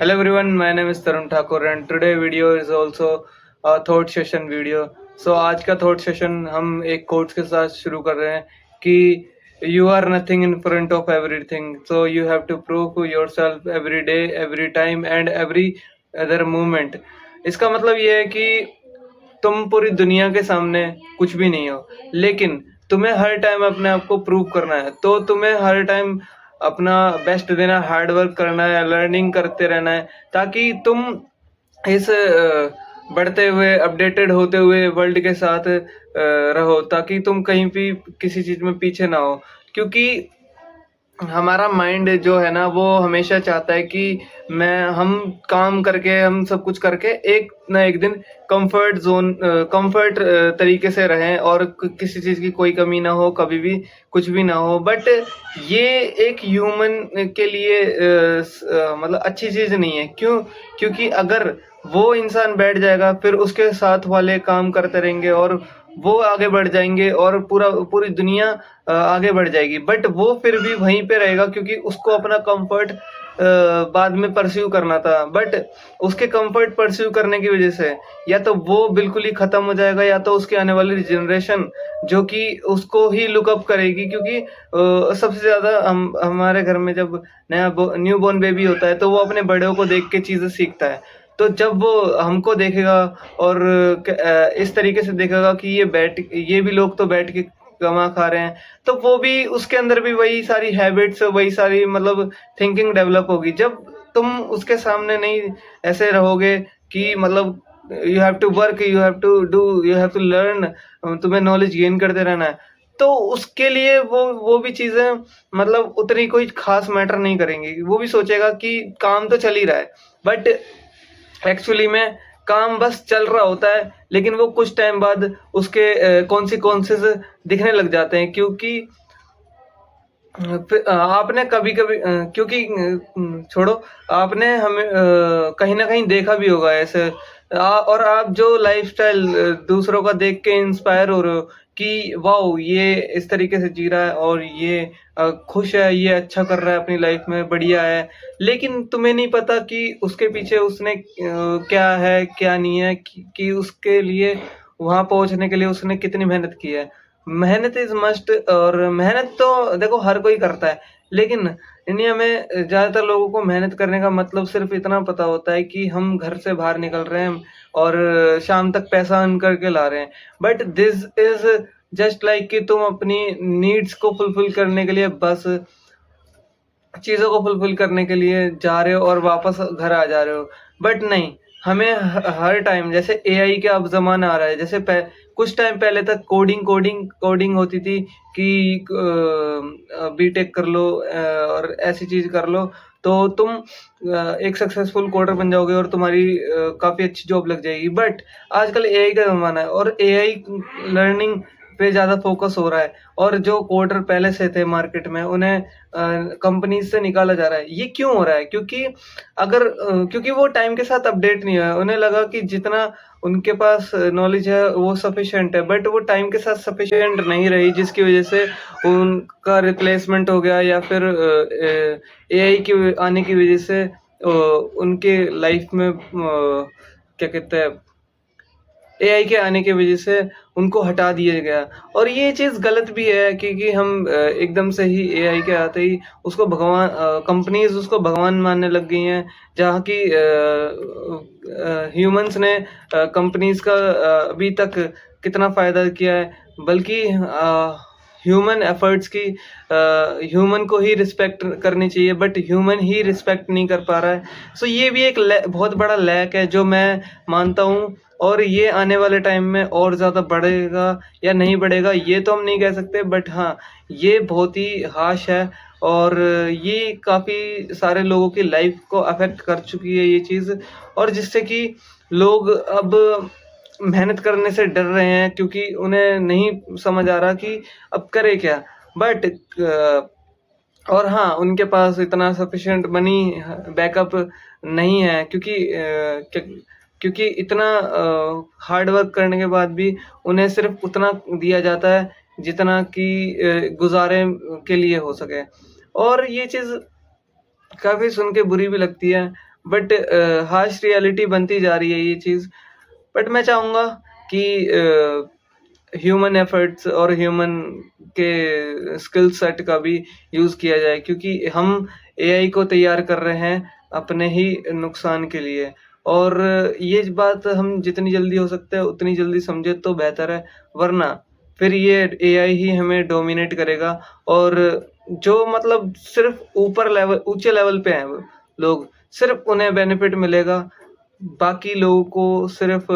Hello everyone, my name is Tarun Thakur and today video is also a thought session video. So आज का thought session हम एक quotes के साथ शुरू कर रहे हैं कि you are nothing in front of everything, so you have to prove yourself every day, every time and every other moment. इसका मतलब ये है कि तुम पूरी दुनिया के सामने कुछ भी नहीं हो, लेकिन तुम्हें हर टाइम अपने आप को प्रूव करना है। तो तुम्हें हर टाइम अपना बेस्ट देना, हार्ड वर्क करना है, लर्निंग करते रहना है, ताकि तुम इस बढ़ते हुए, अपडेटेड होते हुए वर्ल्ड के साथ रहो, ताकि तुम कहीं भी किसी चीज में पीछे ना हो। क्योंकि हमारा माइंड जो है ना, वो हमेशा चाहता है कि हम काम करके, हम सब कुछ करके एक ना एक दिन कंफर्ट तरीके से रहें और किसी चीज की कोई कमी ना हो, कभी भी कुछ भी ना हो। बट ये एक ह्यूमन के लिए मतलब अच्छी चीज नहीं है। क्यों? क्योंकि अगर वो इंसान बैठ जाएगा, फिर उसके साथ वाले काम करते रहेंगे और वो आगे बढ़ जाएंगे और पूरी दुनिया आगे बढ़ जाएगी। बट वो फिर भी वहीं पे रहेगा, क्योंकि उसको अपना कंफर्ट बाद में परस्यू करना था। बट उसके कंफर्ट परस्यू करने की वजह से या तो वो बिल्कुल ही खत्म हो जाएगा, या तो उसकी आने वाली जनरेशन जो कि उसको ही लुकअप करेगी। क्योंकि सबसे ज्यादा हमारे घर में जब न्यू बॉर्न बेबी होता है, तो वो अपने बड़ों को देख के चीजें सीखता है। तो जब वो हमको देखेगा और इस तरीके से देखेगा कि ये भी लोग तो बैठ के कमा खा रहे हैं, तो वो भी, उसके अंदर भी वही सारी हैबिट्स, वही सारी मतलब थिंकिंग डेवलप होगी। जब तुम उसके सामने नहीं ऐसे रहोगे कि मतलब you have to work, you have to do, you have to learn, तुम्हें नॉलेज गेन करते रहना है, तो उसके लिए वो भी चीजें मतलब उतनी कोई खास मैटर नहीं करेंगी। वो भी सोचेगा कि काम तो चल ही रहा है, बट एक्चुअली में काम बस चल रहा होता है, लेकिन वो कुछ टाइम बाद उसके कॉन्सिक्वेंसेस दिखने लग जाते हैं। क्योंकि आपने कभी कभी क्योंकि छोड़ो, आपने हमें कहीं ना कहीं देखा भी होगा ऐसे। और आप जो लाइफस्टाइल दूसरों का देख के इंस्पायर हो रहे हो कि वाओ, ये इस तरीके से जी रहा है और ये खुश है, ये अच्छा कर रहा है अपनी लाइफ में, बढ़िया है। लेकिन तुम्हें नहीं पता कि उसके पीछे उसने क्या है, क्या नहीं है, कि उसके लिए वहां पहुंचने के लिए उसने कितनी मेहनत की है। मेहनत इज मस्ट, और मेहनत तो देखो हर कोई करता है, लेकिन इंडिया में ज्यादातर लोगों को मेहनत करने का मतलब सिर्फ इतना पता होता है कि हम घर से बाहर निकल रहे हैं और शाम तक पैसा अर्न करके ला रहे हैं। But this is just like कि तुम अपनी नीड्स को फुलफिल करने के लिए, बस चीजों को फुलफिल करने के लिए जा रहे हो और वापस घर आ जा रहे हो। बट नहीं, हमें हर टाइम, जैसे एआई का अब जमाना आ रहा है, जैसे कुछ टाइम पहले तक कोडिंग होती थी कि बीटेक कर लो और ऐसी चीज कर लो, तो तुम एक सक्सेसफुल कोडर बन जाओगे और तुम्हारी काफी अच्छी जॉब लग जाएगी। बट आजकल एआई का जमाना है और एआई लर्निंग पे ज्यादा फोकस हो रहा है, और जो कोडर पहले से थे मार्केट में, उन्हें कंपनी से निकाला जा रहा है। ये क्यों हो रहा है? क्योंकि वो टाइम के साथ अपडेट नहीं हुआ। उन्हें लगा कि जितना उनके पास नॉलेज है वो सफिशिएंट है, बट वो टाइम के साथ सफिशिएंट नहीं रही, जिसकी वजह से उनका रिप्लेसमेंट हो गया, या फिर एआई के आने की वजह से उनके लाइफ में क्या कहते हैं, एआई के आने की वजह से उनको हटा दिया गया। और ये चीज गलत भी है, क्योंकि हम एकदम से ही एआई के आते ही उसको भगवान, कंपनीज उसको भगवान मानने लग गई हैं। जहाँ की ह्यूमंस ने कंपनीज का अभी तक कितना फायदा किया है, बल्कि ह्यूमन एफर्ट्स की, ह्यूमन को ही रिस्पेक्ट करनी चाहिए, बट ह्यूमन ही रिस्पेक्ट नहीं कर पा रहा है। सो ये भी एक बहुत बड़ा लैक है जो मैं मानता हूँ। और ये आने वाले टाइम में और ज्यादा बढ़ेगा या नहीं बढ़ेगा, ये तो हम नहीं कह सकते, बट हाँ, ये बहुत ही हाश है। और ये काफी सारे लोगों की लाइफ को अफेक्ट कर चुकी है ये चीज, और जिससे कि लोग अब मेहनत करने से डर रहे हैं, क्योंकि उन्हें नहीं समझ आ रहा कि अब करे क्या। बट और हाँ, उनके पास इतना सफिशिएंट मनी बैकअप नहीं है, क्योंकि इतना हार्ड वर्क करने के बाद भी उन्हें सिर्फ उतना दिया जाता है जितना कि गुजारे के लिए हो सके। और ये चीज काफी सुन के बुरी भी लगती है, बट हार्श रियलिटी बनती जा रही है ये चीज़। बट मैं चाहूँगा कि ह्यूमन एफर्ट्स और ह्यूमन के स्किल सेट का भी यूज़ किया जाए, क्योंकि हम एआई को तैयार कर रहे हैं अपने ही नुकसान के लिए। और ये बात हम जितनी जल्दी हो सकता है उतनी जल्दी समझे तो बेहतर है, वरना फिर ये एआई ही हमें डोमिनेट करेगा। और जो मतलब सिर्फ ऊंचे लेवल पे हैं वो लोग, सिर्फ उन्हें बेनिफिट मिलेगा, बाकी लोगों को सिर्फ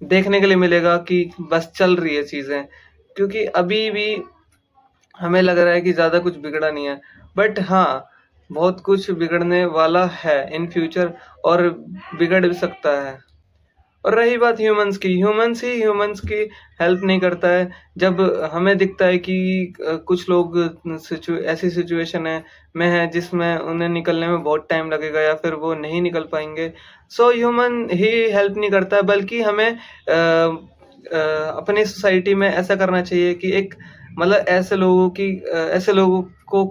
देखने के लिए मिलेगा कि बस चल रही है चीज़ें। क्योंकि अभी भी हमें लग रहा है कि ज़्यादा कुछ बिगड़ा नहीं है, बट हाँ, बहुत कुछ बिगड़ने वाला है इन फ्यूचर, और बिगड़ भी सकता है। और रही बात ह्यूमन्स की, ह्यूमन्स की हेल्प नहीं करता है। जब हमें दिखता है कि कुछ लोग ऐसी सिचुएशन में है जिसमें उन्हें निकलने में बहुत टाइम लगेगा या फिर वो नहीं निकल पाएंगे, सो ह्यूमन ही हेल्प नहीं करता है, बल्कि हमें अपनी सोसाइटी में ऐसा करना चाहिए कि एक मतलब ऐसे लोगों को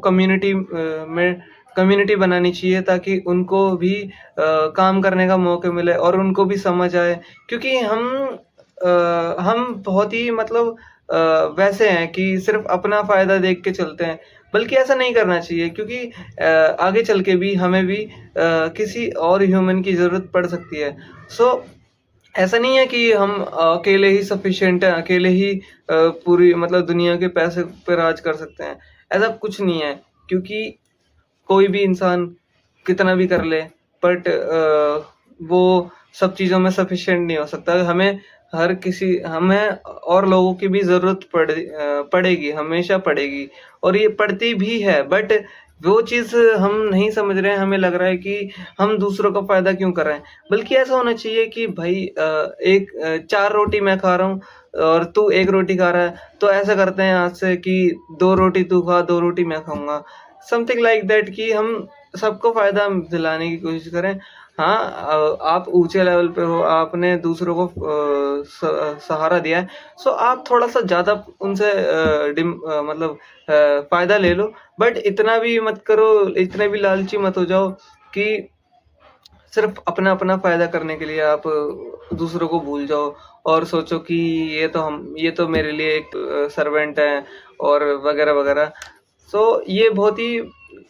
कम्युनिटी बनानी चाहिए, ताकि उनको भी काम करने का मौका मिले और उनको भी समझ आए। क्योंकि हम बहुत ही मतलब वैसे हैं कि सिर्फ अपना फ़ायदा देख के चलते हैं, बल्कि ऐसा नहीं करना चाहिए, क्योंकि आगे चल के भी हमें भी किसी और ह्यूमन की ज़रूरत पड़ सकती है। सो ऐसा नहीं है कि हम अकेले ही सफिशिएंट हैं, अकेले ही पूरी मतलब दुनिया के पैसे पे राज कर सकते हैं। ऐसा कुछ नहीं है, क्योंकि कोई भी इंसान कितना भी कर ले, बट वो सब चीज़ों में सफिशिएंट नहीं हो सकता। हमें और लोगों की भी ज़रूरत पड़ेगी, हमेशा पड़ेगी, और ये पड़ती भी है। बट वो चीज़ हम नहीं समझ रहे हैं, हमें लग रहा है कि हम दूसरों का फ़ायदा क्यों कर रहे हैं? बल्कि ऐसा होना चाहिए कि भाई 4 रोटी मैं खा रहा हूँ और तू 1 रोटी खा रहा है, तो ऐसा करते हैं आज से कि 2 रोटी तू खा, 2 रोटी मैं खाऊँगा। समथिंग लाइक दैट, कि हम सबको फ़ायदा दिलाने की कोशिश करें। हाँ, आप ऊँचे लेवल पे हो, आपने दूसरों को सहारा दिया है, सो आप थोड़ा-सा ज़्यादा उनसे मतलब फ़ायदा ले लो, बट इतना भी मत करो, इतने भी लालची मत हो जाओ कि सिर्फ़ अपना-अपना फ़ायदा करने के लिए आप दूसरों को भूल जाओ और सोचो कि ये तो मेरे लिए एक सर्वेंट है, और वग़ैरह-वग़ैरह। सो ये बहुत ही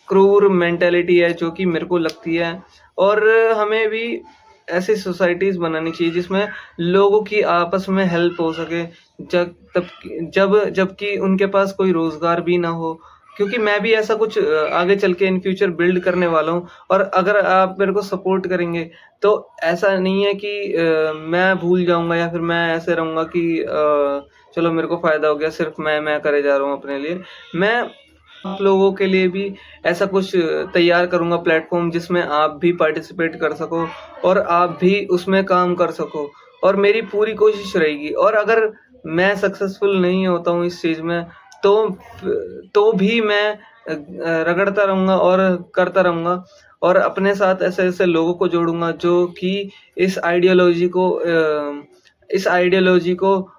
क्रूर मेंटालिटी है जो कि मेरे को लगती है, और हमें भी ऐसी सोसाइटीज़ बनानी चाहिए जिसमें लोगों की आपस में हेल्प हो सके, जबकि उनके पास कोई रोज़गार भी ना हो। क्योंकि मैं भी ऐसा कुछ आगे चल के इन फ्यूचर बिल्ड करने वाला हूँ, और अगर आप मेरे को सपोर्ट करेंगे, तो ऐसा नहीं है कि मैं भूल जाऊँगा या फिर मैं ऐसे रहूँगा कि चलो मेरे को फ़ायदा हो गया, सिर्फ़ मैं करे जा रहा हूँ अपने लिए। मैं आप लोगों के लिए भी ऐसा कुछ तैयार करूँगा प्लेटफ़ॉर्म, जिसमें आप भी पार्टिसिपेट कर सको और आप भी उसमें काम कर सको, और मेरी पूरी कोशिश रहेगी। और अगर मैं सक्सेसफुल नहीं होता हूँ इस चीज़ में, तो तो भी मैं रगड़ता रहूँगा और करता रहूँगा, और अपने साथ ऐसे-ऐसे लोगों को जोड़ूँगा जो कि इस आइडियोलॉजी को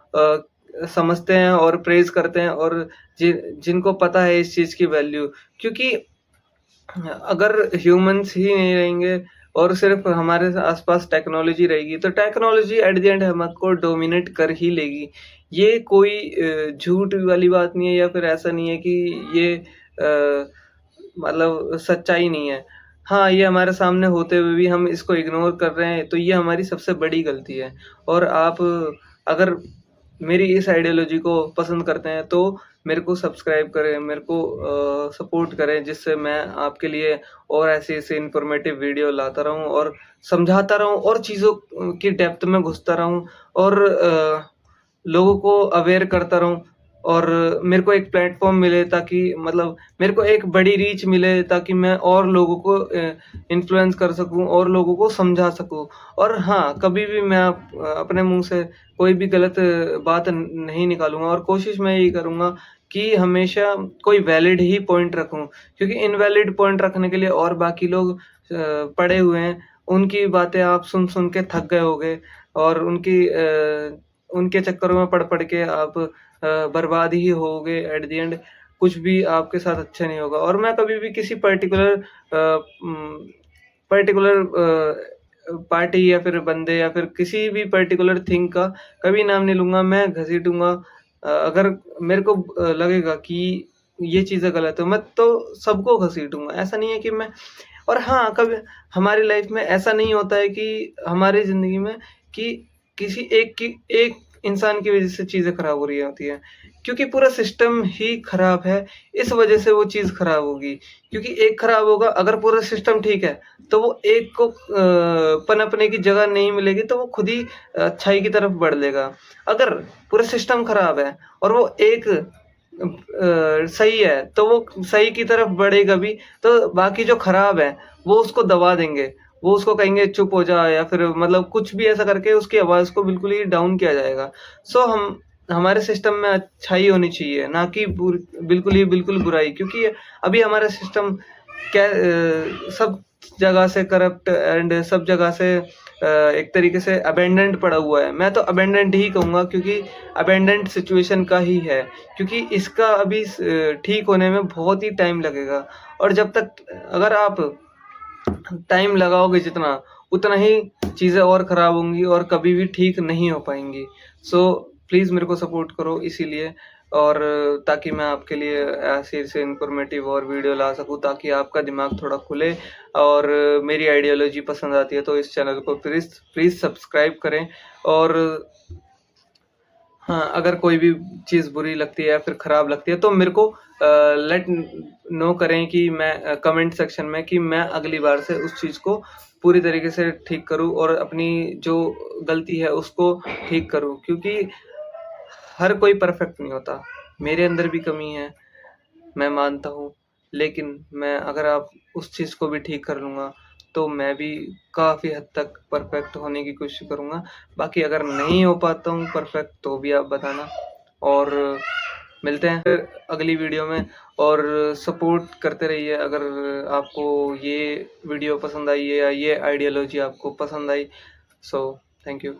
समझते हैं और प्रेज़ करते हैं, और जिनको पता है इस चीज़ की वैल्यू। क्योंकि अगर ह्यूमन्स ही नहीं रहेंगे और सिर्फ़ हमारे आस-पास टेक्नोलॉजी रहेगी, तो टेक्नोलॉजी एट द एंड हमको डोमिनेट कर ही लेगी। ये कोई झूठ वाली बात नहीं है, या फिर ऐसा नहीं है कि ये मतलब सच्चाई नहीं है। हाँ, ये हमारे सामने होते हुए भी हम इसको इग्नोर कर रहे हैं, तो ये हमारी सबसे बड़ी गलती है। और आप अगर मेरी इस आइडियोलॉजी को पसंद करते हैं, तो मेरे को सब्सक्राइब करें, मेरे को सपोर्ट करें, जिससे मैं आपके लिए और ऐसे-ऐसे इन्फॉर्मेटिव वीडियो लाता रहूँ और समझाता रहूँ, और चीज़ों की डेप्थ में घुसता रहूँ, और लोगों को अवेयर करता रहूँ, और मेरे को एक प्लेटफ़ॉर्म मिले, ताकि मतलब मेरे को एक बड़ी रीच मिले, ताकि मैं और लोगों को इन्फ्लुएंस कर सकूँ और लोगों को समझा सकूँ। और हाँ, कभी भी मैं अपने मुँह से कोई भी गलत बात नहीं निकालूँगा, और कोशिश मैं यही करूँगा कि हमेशा कोई वैलिड ही पॉइंट रखूँ, क्योंकि इनवैलिड पॉइंट रखने के लिए और बाकी लोग पड़े हुए हैं। उनकी बातें आप सुन-सुन के थक गए होंगे, और उनके चक्करों में पड़-पड़ के आप बर्बाद ही होगे एट द एंड। कुछ भी आपके साथ अच्छा नहीं होगा, और मैं कभी भी किसी पर्टिकुलर पर्टिकुलर पार्टी या फिर बंदे या फिर किसी भी पर्टिकुलर थिंग का कभी नाम नहीं लूँगा, मैं घसीटूँगा। अगर मेरे को लगेगा कि ये चीज़ें गलत है, मैं तो सबको घसीटूँगा। ऐसा नहीं है कि मैं और हाँ, कभी हमारी लाइफ़ में ऐसा नहीं होता है कि हमारी ज़िंदगी में कि किसी एक इंसान की वज़ह से चीज़ें खराब हो रही होती हैं। क्योंकि पूरा सिस्टम ही खराब है, इस वज़ह से वो चीज़ खराब होगी। क्योंकि एक खराब होगा, अगर पूरा सिस्टम ठीक है, तो वो एक को पनपने की जगह नहीं मिलेगी, तो वो खुद ही अच्छाई की तरफ बढ़ लेगा। अगर पूरा सिस्टम खराब है और वो एक सही है, तो वो सही की तरफ बढ़ेगा भी, तो बाकी जो खराब है, वो उसको दबा देंगे। वो उसको कहेंगे चुप हो जा या फिर मतलब कुछ भी ऐसा करके उसकी आवाज़ को बिल्कुल ही डाउन किया जाएगा। सो हमारे सिस्टम में अच्छाई होनी चाहिए, ना कि बिल्कुल बुराई, क्योंकि अभी हमारा सिस्टम सब जगह से करप्ट एंड सब जगह से एक तरीके से अबैंडन्ड पड़ा हुआ है। मैं तो अबैंडन्ड ही कहूँगा, क्योंकि अबैंडन्ड सिचुएशन का ही है, क्योंकि इसका अभी ठीक होने में बहुत ही टाइम लगेगा। और जब तक अगर आप टाइम लगाओगे जितना, उतना ही चीज़ें और ख़राब होंगी और कभी भी ठीक नहीं हो पाएँगी। सो प्लीज़ मेरे को सपोर्ट करो इसीलिए, और ताकि मैं आपके लिए ऐसे से इन्फॉर्मेटिव और वीडियो ला सकूँ, ताकि आपका दिमाग थोड़ा खुले। और मेरी आइडियोलॉजी पसंद आती है तो इस चैनल को प्लीज़ सब्सक्राइब करें। और हाँ, अगर कोई भी चीज़ बुरी लगती है या फिर खराब लगती है, तो मेरे को लेट नो करें कि मैं कमेंट सेक्शन में, कि मैं अगली बार से उस चीज़ को पूरी तरीके से ठीक करूँ और अपनी जो गलती है उसको ठीक करूँ। क्योंकि हर कोई परफेक्ट नहीं होता, मेरे अंदर भी कमी है, मैं मानता हूँ। लेकिन मैं अगर आप उस चीज़ को भी ठीक कर लूँगा, तो मैं भी काफ़ी हद तक परफेक्ट होने की कोशिश करूँगा। बाकी अगर नहीं हो पाता हूँ परफेक्ट, तो भी आप बताना। और मिलते हैं फिर अगली वीडियो में, और सपोर्ट करते रहिए। अगर आपको ये वीडियो पसंद आई है या ये आइडियोलॉजी आपको पसंद आई, सो थैंक यू।